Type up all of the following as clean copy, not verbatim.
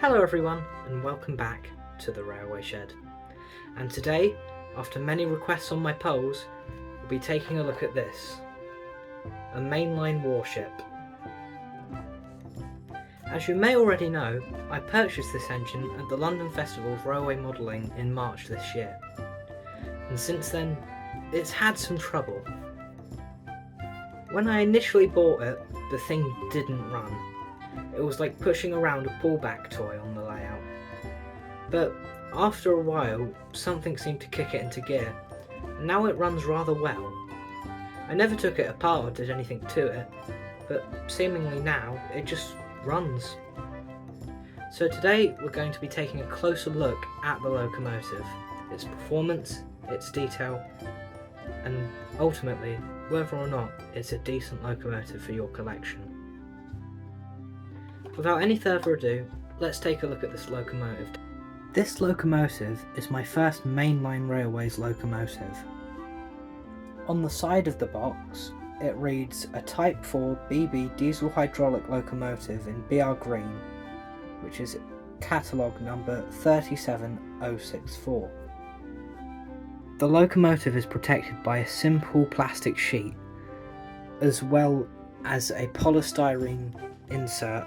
Hello everyone, and welcome back to the Railway Shed. And today, after many requests on my polls, we'll be taking a look at this, a mainline warship. As you may already know, I purchased this engine at the London Festival of Railway Modelling in March this year, and since then, it's had some trouble. When I initially bought it, the thing didn't run. It was like pushing around a pullback toy on the layout. But after a while, something seemed to kick it into gear, and now it runs rather well. I never took it apart or did anything to it, but seemingly now it just runs. So today we're going to be taking a closer look at the locomotive, its performance, its detail, and ultimately whether or not it's a decent locomotive for your collection. Without any further ado, let's take a look at this locomotive. This locomotive is my first mainline railways locomotive. On the side of the box, it reads a Type 4 BB diesel hydraulic locomotive in BR green, which is catalogue number 37064. The locomotive is protected by a simple plastic sheet, as well as a polystyrene insert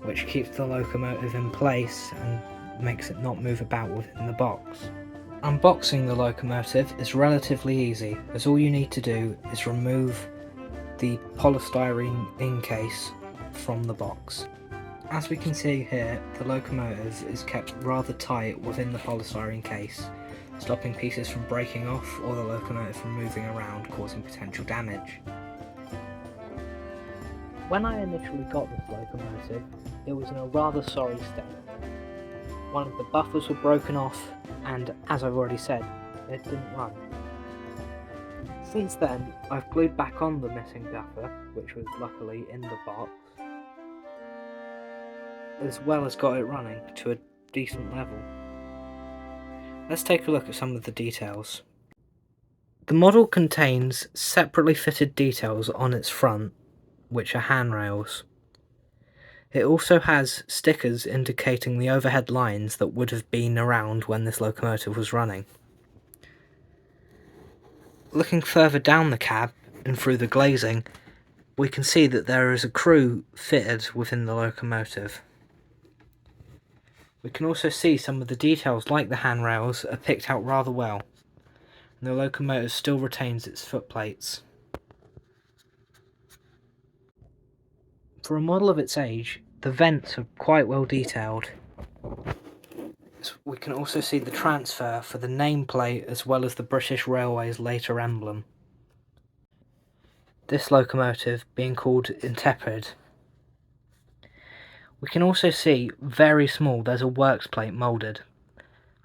which keeps the locomotive in place and makes it not move about within the box. Unboxing the locomotive is relatively easy, as all you need to do is remove the polystyrene encase from the box. As we can see here, the locomotive is kept rather tight within the polystyrene case, stopping pieces from breaking off or the locomotive from moving around, causing potential damage. When I initially got this locomotive, it was in a rather sorry state. One of the buffers were broken off, and as I've already said, it didn't run. Since then, I've glued back on the missing buffer, which was luckily in the box, as well as got it running to a decent level. Let's take a look at some of the details. The model contains separately fitted details on its front, which are handrails. It also has stickers indicating the overhead lines that would have been around when this locomotive was running. Looking further down the cab and through the glazing, we can see that there is a crew fitted within the locomotive. We can also see some of the details, like the handrails, are picked out rather well, and the locomotive still retains its footplates. For a model of its age, the vents are quite well detailed. We can also see the transfer for the nameplate as well as the British Railways later emblem. This locomotive being called Intrepid. We can also see, very small, there's a works plate moulded.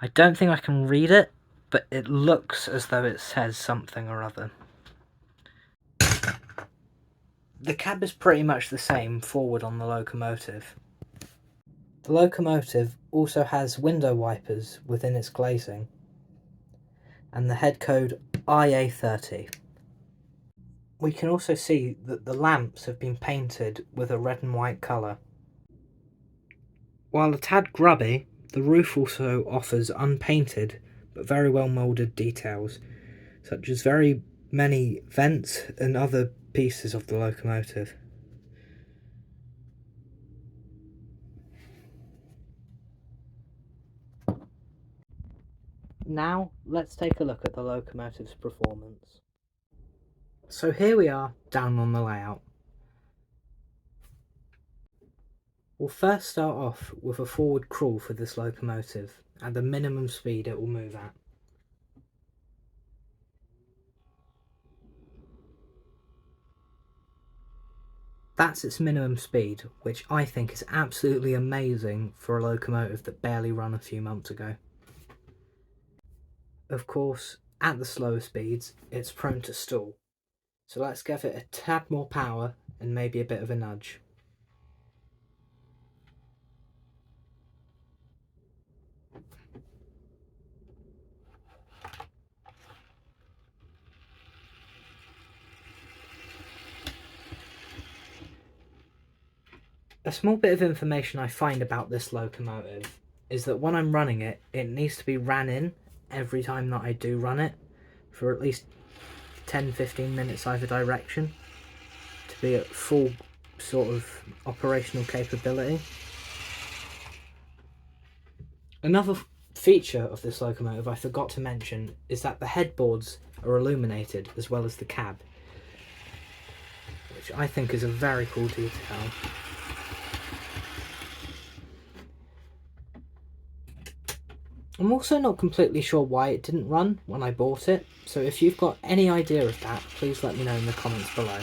I don't think I can read it, but it looks as though it says something or other. The cab is pretty much the same forward on the locomotive. The locomotive also has window wipers within its glazing, and the head code IA30. We can also see that the lamps have been painted with a red and white colour. While a tad grubby, the roof also offers unpainted but very well moulded details, such as very many vents and other pieces of the locomotive. Now let's take a look at the locomotive's performance. So here we are down on the layout. We'll first start off with a forward crawl for this locomotive at the minimum speed it will move at. That's its minimum speed, which I think is absolutely amazing for a locomotive that barely ran a few months ago. Of course, at the slower speeds, it's prone to stall, so let's give it a tad more power and maybe a bit of a nudge. A small bit of information I find about this locomotive is that when I'm running it, it needs to be ran in every time that I do run it for at least 10-15 minutes either direction to be at full sort of operational capability. Another feature of this locomotive I forgot to mention is that the headboards are illuminated as well as the cab, which I think is a very cool detail. I'm also not completely sure why it didn't run when I bought it, so if you've got any idea of that, please let me know in the comments below.